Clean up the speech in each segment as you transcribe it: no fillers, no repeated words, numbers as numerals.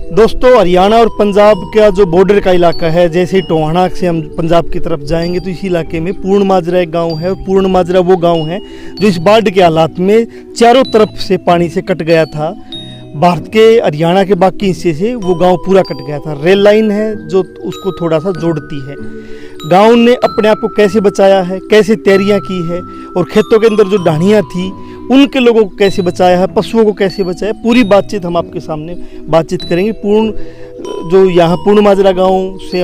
दोस्तों, हरियाणा और पंजाब का जो बॉर्डर का इलाका है, जैसे टोहाना से हम पंजाब की तरफ जाएंगे तो इसी इलाके में पूर्ण माजरा एक गांव है। और पूर्ण माजरा वो गांव है जो इस बाढ़ के हालात में चारों तरफ से पानी से कट गया था। भारत के हरियाणा के बाकी हिस्से से वो गांव पूरा कट गया था। रेल लाइन है जो उसको थोड़ा सा जोड़ती है। गांव ने अपने आप को कैसे बचाया है, कैसे तैयारियां की है, और खेतों के अंदर जो ढाणियाँ थी उनके लोगों को कैसे बचाया है, पशुओं को कैसे बचाया, पूरी बातचीत हम आपके सामने बातचीत करेंगे। जो यहाँ पूर्ण माजरा गांव से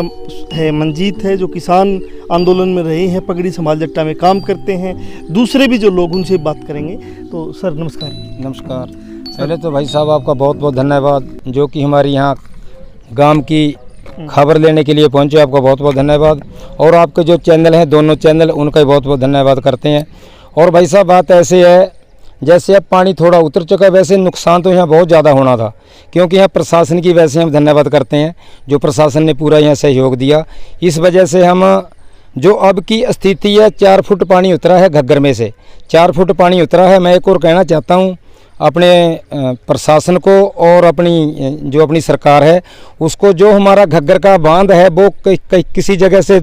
है मंजीत है, जो किसान आंदोलन में रहे हैं, पगड़ी समाज जट्टा में काम करते हैं। दूसरे भी जो लोग, उनसे बात करेंगे। तो सर नमस्कार। नमस्कार। पहले तो भाई साहब आपका बहुत बहुत धन्यवाद, जो कि हमारी यहाँ गांव की खबर लेने के लिए पहुँचे। आपका बहुत बहुत धन्यवाद। और आपके जो चैनल हैं, दोनों चैनल, उनका भी बहुत बहुत धन्यवाद करते हैं। और भाई साहब बात ऐसे है, जैसे अब पानी थोड़ा उतर चुका है, वैसे नुकसान तो यहाँ बहुत ज़्यादा होना था, क्योंकि यहाँ प्रशासन की वैसे हम धन्यवाद करते हैं, जो प्रशासन ने पूरा यहाँ सहयोग दिया। इस वजह से हम जो अब की स्थिति है, 4 फुट पानी उतरा है घग्गर में से, 4 फुट पानी उतरा है। मैं एक और कहना चाहता हूँ अपने प्रशासन को और अपनी सरकार है उसको, जो हमारा घग्गर का बांध है वो किसी जगह से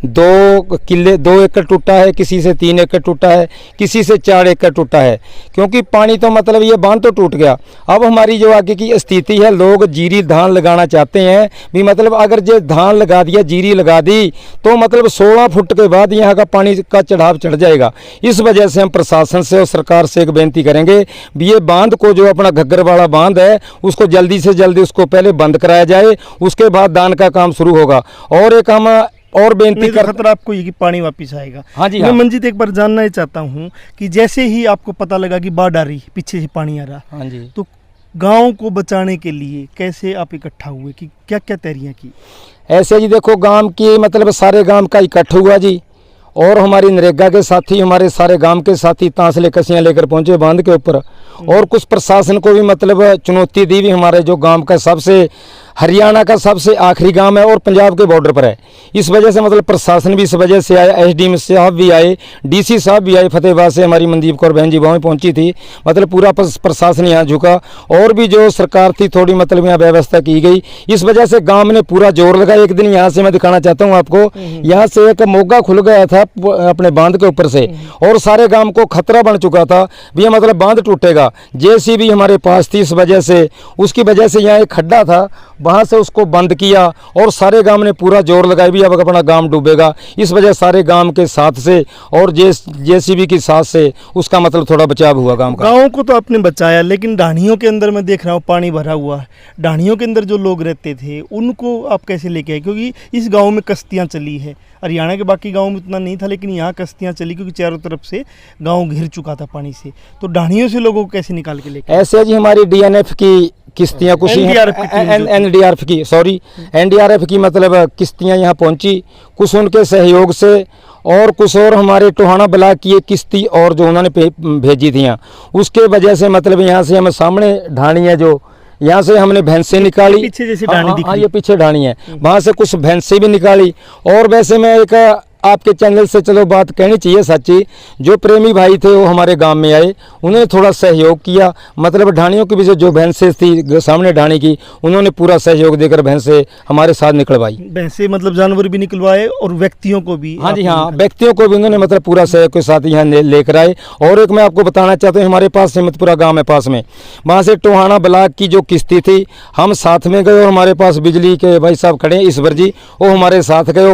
2 एकड़ टूटा है, किसी से 3 एकड़ टूटा है, किसी से 4 एकड़ टूटा है। क्योंकि पानी तो मतलब ये बांध तो टूट गया। अब हमारी जो आगे की स्थिति है, लोग जीरी धान लगाना चाहते हैं भी, मतलब अगर जो धान लगा दिया, जीरी लगा दी, तो मतलब 16 फुट के बाद यहाँ का पानी का चढ़ाव चढ़ जाएगा। इस वजह से हम प्रशासन से और सरकार से एक बेनती करेंगे भी, ये बांध को, जो अपना घग्गर वाला बांध है, उसको जल्दी से जल्दी उसको पहले बंद कराया जाए, उसके बाद दान का काम शुरू होगा। और एक हम और बेनती कर, खतरा आपको ये कि पानी वापस आएगा। हाँ जी, मैं हाँ। मंजीत एक बार जानना ही चाहता हूँ कि जैसे ही आपको पता लगा कि बाढ़ आ रही, पीछे से पानी आ रहा, हाँ जी, तो गांव को बचाने के लिए कैसे आप इकट्ठा हुए, कि क्या क्या तैयारियां की? ऐसे जी देखो, गांव की मतलब सारे गांव का इकट्ठ हुआ जी, और हमारी नरेगा के साथी, हमारे सारे गांव के साथी तांसले कसियाँ लेकर पहुंचे बांध के ऊपर। और कुछ प्रशासन को भी मतलब चुनौती दी भी। हमारे जो गांव का सबसे, हरियाणा का सबसे आखिरी गांव है और पंजाब के बॉर्डर पर है। इस वजह से मतलब प्रशासन भी इस वजह से आया, एसडीएम साहब भी आए, डीसी साहब भी आए। फतेहाबाद से हमारी मनदीप कौर बहन जी वहाँ पहुंची थी। मतलब पूरा प्रशासन यहाँ झुका, और भी जो सरकार थी थोड़ी मतलब यहाँ व्यवस्था की गई। इस वजह से गाँव ने पूरा जोर लगाया। एक दिन यहाँ से मैं दिखाना चाहता हूँ आपको, यहाँ से एक मोगा खुल गया था अपने बांध के ऊपर से, और सारे गाँव को खतरा बन चुका था भी, मतलब बांध टूटेगा। जेसीबी हमारे पास थी, इस वजह से, उसकी वजह से यहाँ एक खड्डा था, वहाँ से उसको बंद किया, और सारे गांव ने पूरा जोर लगाया भी अब अपना गांव डूबेगा। इस वजह सारे गांव के साथ से और जेसीबी की साथ से उसका मतलब थोड़ा बचाव हुआ गांव का। गांव को तो आपने बचाया, लेकिन ढाणियों के अंदर मैं देख रहा हूँ पानी भरा हुआ है। ढाणियों के अंदर जो लोग रहते थे उनको आप कैसे लेके आए? क्योंकि इस गाँव में कश्तियाँ चली है, हरियाणा के बाकी गाँव में उतना नहीं था, लेकिन यहाँ कश्तियाँ चली क्योंकि चारों तरफ से गाँव घिर चुका था पानी से। तो ढाणियों से लोगों को कैसे निकाल के लेके? ऐसे जी हमारी डीएनएफ की किश्तियाँ, कुछ एनडीआरएफ की मतलब किश्तियाँ यहाँ पहुँची, कुछ उनके सहयोग से, और कुछ और हमारे टोहाना ब्लॉक की एक किश्ती और जो उन्होंने भेजी थी यहाँ, उसके वजह से मतलब यहाँ से हम सामने ढाणी है, जो यहाँ से हमने भैंसें निकाली, पीछे जैसे ढाणी दिख रही है, ये पीछे ढाणी है, वहाँ से कुछ भैंसें भी निकाली। और वैसे मैं एक आपके चैनल से चलो बात कहनी चाहिए सच्ची, जो प्रेमी भाई थे वो हमारे गांव में आए, उन्होंने थोड़ा सहयोग किया। मतलब ढाणियों की भी जो भैंसें थी सामने ढाणी की, उन्होंने पूरा सहयोग देकर भैंसें हमारे साथ निकलवाई। भैंसे मतलब जानवर भी निकलवाए और व्यक्तियों को भी? हाँ जी, हाँ, व्यक्तियों को भी उन्होंने मतलब पूरा सहयोग के साथ यहाँ लेकर आए। और एक मैं आपको बताना चाहता हूँ, हमारे पास हिम्मतपुरा गाँव है पास में, वहाँ से टोहाना ब्लॉक की जो किश्ती थी, हम साथ में गए, और हमारे पास बिजली के भाई साहब खड़े हैं, ईश्वर जी, वो हमारे साथ गए।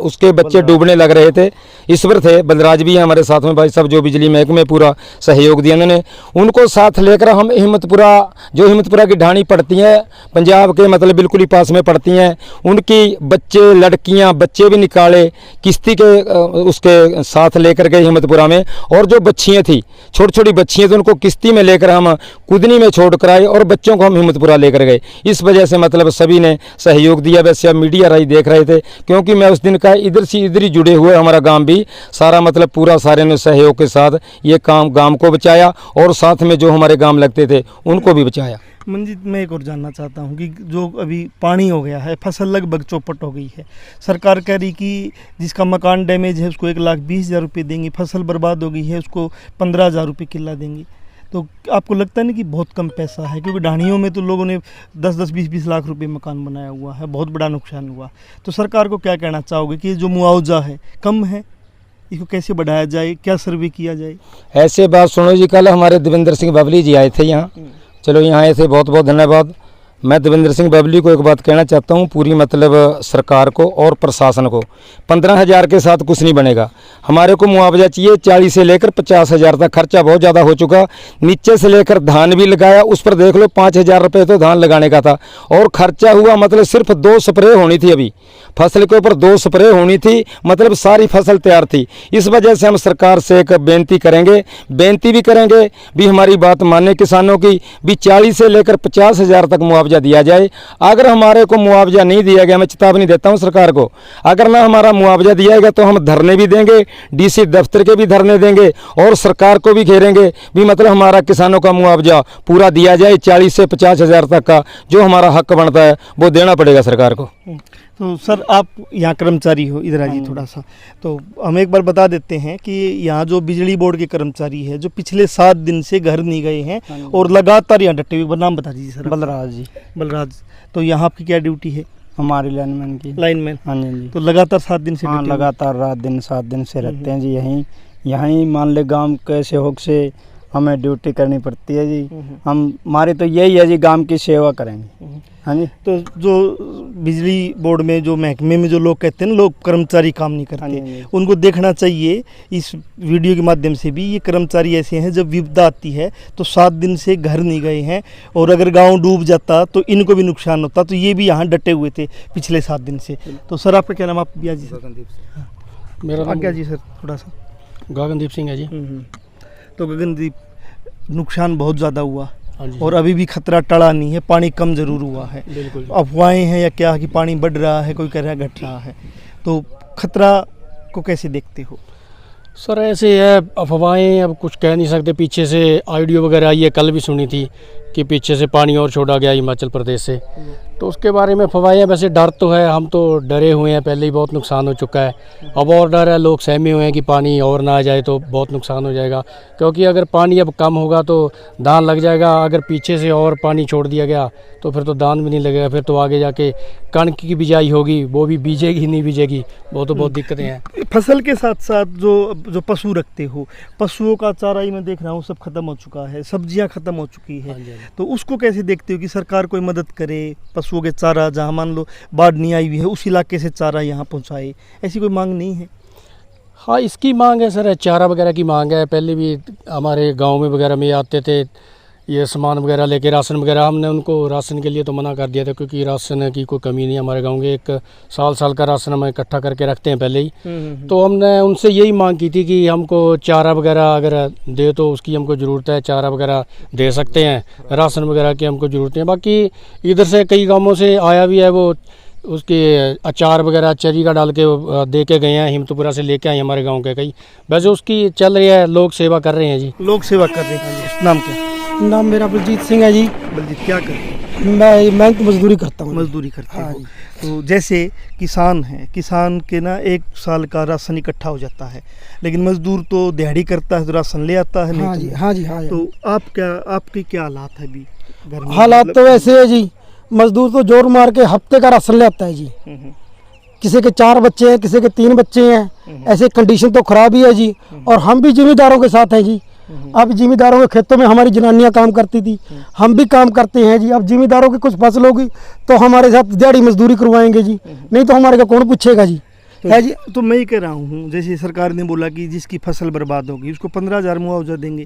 उसके बच्चे डूबने लग रहे थे, ईश्वर थे, बलराज भी हैं हमारे साथ में भाई साहब, जो बिजली महकमे में पूरा सहयोग दिया उन्होंने। उनको साथ लेकर हम हिम्मतपुरा की ढाणी पड़ती हैं, पंजाब के मतलब बिल्कुल ही पास में पड़ती हैं, उनकी बच्चे, लड़कियां, बच्चे भी निकाले, किश्ती के उसके साथ लेकर गए हिम्मतपुरा में। और जो बच्चियाँ थी, छोटी छोटी बच्चियाँ थी, उनको किश्ती में लेकर हम कुदनी में छोड़ कर आए, और बच्चों को हम हिम्मतपुरा लेकर गए। इस वजह से मतलब सभी ने सहयोग दिया। वैसे अब मीडिया राही देख रहे थे, क्योंकि मैं उस दिन का इधर से इधर ही जुड़े हुए, हमारा गांव भी सारा मतलब पूरा सारे ने सहयोग के साथ ये काम गांव को बचाया, और साथ में जो हमारे गांव लगते थे उनको भी बचाया। मंजीत, मैं एक और जानना चाहता हूँ कि जो अभी पानी हो गया है, फसल लगभग चौपट हो गई है, सरकार कह रही कि जिसका मकान डैमेज है उसको 1,20,000 रुपये देंगी, फसल बर्बाद हो गई है उसको 15,000 रुपये किला देंगी। तो आपको लगता है ना कि बहुत कम पैसा है, क्योंकि ढाणियों में तो लोगों ने 10-10, 20-20 लाख रुपए मकान बनाया हुआ है, बहुत बड़ा नुकसान हुआ। तो सरकार को क्या कहना चाहोगे कि ये जो मुआवजा है कम है, इसको कैसे बढ़ाया जाए, क्या सर्वे किया जाए? ऐसे बात सुनो जी, कल हमारे देवेंद्र सिंह बबली जी आए थे यहाँ, चलो यहाँ आए थे, बहुत बहुत धन्यवाद। मैं देवेंद्र सिंह बबली को एक बात कहना चाहता हूँ, पूरी मतलब सरकार को और प्रशासन को, 15,000 के साथ कुछ नहीं बनेगा। हमारे को मुआवजा चाहिए 40 से लेकर 50,000 तक। खर्चा बहुत ज़्यादा हो चुका, नीचे से लेकर धान भी लगाया, उस पर देख लो 5,000 रुपये तो धान लगाने का था, और खर्चा हुआ मतलब सिर्फ 2 स्प्रे होनी थी, अभी फसल के ऊपर 2 स्प्रे होनी थी, मतलब सारी फसल तैयार थी। इस वजह से हम सरकार से एक बेनती भी करेंगे भी हमारी बात माने किसानों की, भी 40 से लेकर 50,000 तक मुआवजा दिया जाए। अगर हमारे को मुआवजा नहीं दिया गया, मैं चेतावनी देता हूं सरकार को, अगर ना हमारा मुआवजा दिया गया तो हम धरने भी देंगे, डीसी दफ्तर के भी धरने देंगे और सरकार को भी घेरेंगे भी मतलब हमारा किसानों का मुआवजा पूरा दिया जाए, 40 से 50,000 तक का जो हमारा हक बनता है वो देना पड़ेगा सरकार को। तो सर आप यहाँ कर्मचारी हो, इधर आइए थोड़ा सा, तो हम एक बार बता देते हैं कि यहाँ जो बिजली बोर्ड के कर्मचारी है जो पिछले 7 दिन से घर नहीं गए हैं और लगातार यहाँ डटे हुए, नाम बता दीजिए सर। बलराज जी। बलराज, तो यहाँ आपकी क्या ड्यूटी है? हमारी लाइनमैन की। लाइनमैन। हाँ जी। तो लगातार 7 दिन से? हाँ, लगातार रात दिन 7 दिन से रहते हैं जी यहीं मान ले गांव के सहयोग से हमें ड्यूटी करनी पड़ती है जी। हमारी तो यही है जी, गांव की सेवा करेंगे। हाँ जी। तो जो बिजली बोर्ड में जो महकमे में जो लोग कहते हैं ना, लोग कर्मचारी काम नहीं करते, उनको देखना चाहिए इस वीडियो के माध्यम से भी, ये कर्मचारी ऐसे हैं जब विपदा आती है तो 7 दिन से घर नहीं गए हैं, और अगर गांव डूब जाता तो इनको भी नुकसान होता, तो ये भी यहाँ डटे हुए थे पिछले 7 दिन से। तो सर आपका क्या नाम? आप बिया जी सर? मेरा नाम क्या जी सर? थोड़ा सा। गगनदीप सिंह है जी। तो गगनदीप, नुकसान बहुत ज़्यादा हुआ हाँ जी। और अभी भी खतरा टला नहीं है, पानी कम ज़रूर हुआ है। बिल्कुल। अफवाहें हैं या क्या कि पानी बढ़ रहा है, कोई कह रहा है घट रहा है, तो खतरा को कैसे देखते हो? सर ऐसे है, अफवाहें अब कुछ कह नहीं सकते। पीछे से ऑडियो वगैरह आई है, कल भी सुनी थी कि पीछे से पानी और छोड़ा गया हिमाचल प्रदेश से, तो उसके बारे में अफवाहें। वैसे डर तो है, हम तो डरे हुए हैं, पहले ही बहुत नुकसान हो चुका है, अब और डर है, लोग सहमे हुए हैं कि पानी और ना आ जाए तो बहुत नुकसान हो जाएगा, क्योंकि अगर पानी अब कम होगा तो धान लग जाएगा, अगर पीछे से और पानी छोड़ दिया गया तो फिर तो धान भी नहीं लगेगा, फिर तो आगे जाके कणक की बिजाई होगी, वो भी बीजेगी नहीं बीजेगी, वो तो बहुत दिक्कतें हैं। फसल के साथ साथ जो पशु रखते हो, पशुओं का चारा ही मैं देख रहा हूँ सब खत्म हो चुका है, सब्जियाँ खत्म हो चुकी है, तो उसको कैसे देखते हो कि सरकार कोई मदद करे, पशुओं के चारा, जहाँ मान लो बाढ़ नहीं आई हुई है उस इलाके से चारा यहाँ पहुँचाए, ऐसी कोई मांग नहीं है? हाँ, इसकी मांग है सर, चारा वगैरह की मांग है। पहले भी हमारे गांव में वगैरह में आते थे ये सामान वगैरह लेके, राशन वगैरह, हमने उनको राशन के लिए तो मना कर दिया था, क्योंकि राशन की कोई कमी नहीं है हमारे गांव के, एक साल का राशन हम इकट्ठा करके रखते हैं पहले ही। तो हमने उनसे यही मांग की थी कि हमको चारा वगैरह अगर दे तो उसकी हमको ज़रूरत है, चारा वगैरह दे सकते हैं, राशन वगैरह की हमको ज़रूरत है। बाकी इधर से कई गाँवों से आया भी है, वो उसके अचार वगैरह चरी का डाल के दे के गए हैं, हिमतपुरा से लेके आए हमारे गांव के कई, वैसे उसकी चल रही है, लोग सेवा कर रहे हैं जी। लोग सेवा कर रहे हैं। नाम क्या? नाम मेरा बलजीत सिंह है जी। बलजीत, क्या कर रहे हैं? मैं तो मजदूरी करता हूँ। मजदूरी करते हो। तो जैसे किसान है, किसान के ना 1 साल का राशन इकट्ठा हो जाता है, लेकिन मजदूर तो दिहाड़ी करता है तो राशन ले आता है। हाँ जी, हाँ जी, हाँ। तो आपके क्या हालात है अभी घर में? हालात तो वैसे है जी, मजदूर तो जोर मार के हफ्ते का राशन ले आता है जी। किसी के 4 बच्चे हैं, किसी के 3 बच्चे हैं, ऐसे कंडीशन तो खराब ही है जी। और हम भी जिम्मेदारों के साथ हैं जी। अब जिम्मेदारों के खेतों में हमारी जनानियां काम करती थी, हम भी काम करते हैं जी। अब जिम्मेदारों की कुछ फसल होगी तो हमारे साथ दिहाड़ी मजदूरी करवाएंगे जी, नहीं तो हमारे का कौन पूछेगा जी। है जी। तो मैं ही कह रहा हूँ, जैसे सरकार ने बोला कि जिसकी फसल बर्बाद होगी उसको 15,000 मुआवजा देंगे।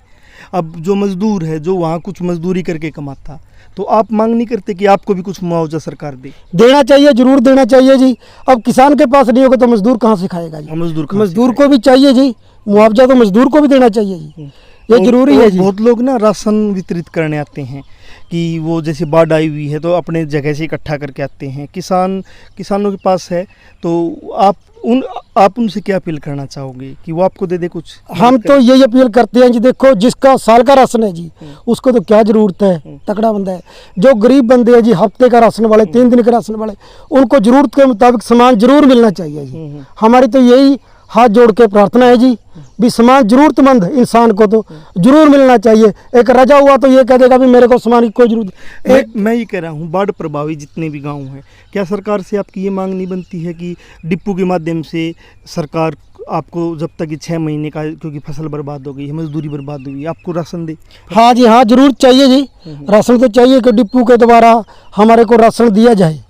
अब जो मजदूर है, जो वहाँ कुछ मजदूरी करके कमाता, तो आप मांग नहीं करते कि आपको भी कुछ मुआवजा सरकार दे? देना चाहिए, जरूर देना चाहिए जी। अब किसान के पास नहीं होगा तो मजदूर कहाँ से खाएगा जी? मजदूर को भी चाहिए जी, मुआवजा तो मजदूर को भी देना चाहिए जी, ये जरूरी है जी। बहुत लोग ना राशन वितरित करने आते हैं कि वो जैसे बाढ़ आई हुई है तो अपने जगह से इकट्ठा करके आते हैं, किसानों के पास है, तो आप उनसे क्या अपील करना चाहोगे कि वो आपको दे दे कुछ? हम तो यही अपील करते हैं जी, देखो जिसका साल का राशन है जी उसको तो क्या जरूरत है, तकड़ा बंदा है। जो गरीब बंदे हैं जी, हफ्ते का राशन वाले, 3 दिन का राशन वाले, उनको जरूरत के मुताबिक सामान जरूर मिलना चाहिए जी। हमारी तो यही हाथ जोड़ के प्रार्थना है जी भी सामान जरूरतमंद इंसान को तो जरूर मिलना चाहिए। एक राजा हुआ तो ये कह देगा भी मेरे को सामान की कोई जरूरत। मैं ये कह रहा हूँ, बाढ़ प्रभावित जितने भी गांव हैं, क्या सरकार से आपकी ये मांग नहीं बनती है कि डिपो के माध्यम से सरकार आपको जब तक कि 6 महीने का, क्योंकि फसल बर्बाद हो गई है, मजदूरी बर्बाद हो गई, आपको राशन दे? हाँ जी, हाँ जरूर चाहिए जी, राशन तो चाहिए कि डिपो के द्वारा हमारे को राशन दिया जाए।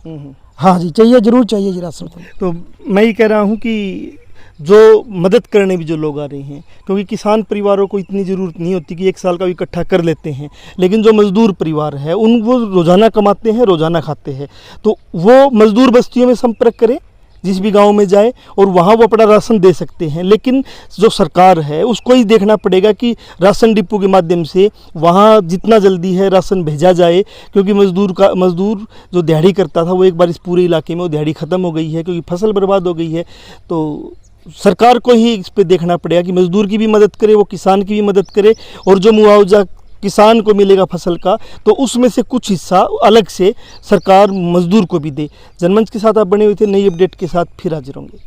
हाँ जी चाहिए, जरूर चाहिए जी राशन। तो मैं ये कह रहा हूँ कि जो मदद करने भी जो लोग आ रहे हैं, क्योंकि किसान परिवारों को इतनी ज़रूरत नहीं होती कि 1 साल का भी इकट्ठा कर लेते हैं, लेकिन जो मज़दूर परिवार है उन वो रोज़ाना कमाते हैं, रोज़ाना खाते हैं, तो वो मज़दूर बस्तियों में संपर्क करें, जिस भी गांव में जाए और वहाँ वो अपना राशन दे सकते हैं। लेकिन जो सरकार है उसको ही देखना पड़ेगा कि राशन डिपो के माध्यम से वहाँ जितना जल्दी है राशन भेजा जाए, क्योंकि मज़दूर जो दिहाड़ी करता था वो एक बार इस पूरे इलाके में वो दिहाड़ी ख़त्म हो गई है, क्योंकि फसल बर्बाद हो गई है। तो सरकार को ही इस पे देखना पड़ेगा कि मज़दूर की भी मदद करे, वो किसान की भी मदद करे, और जो मुआवजा किसान को मिलेगा फसल का तो उसमें से कुछ हिस्सा अलग से सरकार मज़दूर को भी दे। जनमंच के साथ आप बने हुए थे, नई अपडेट के साथ फिर हाजिर होंगे।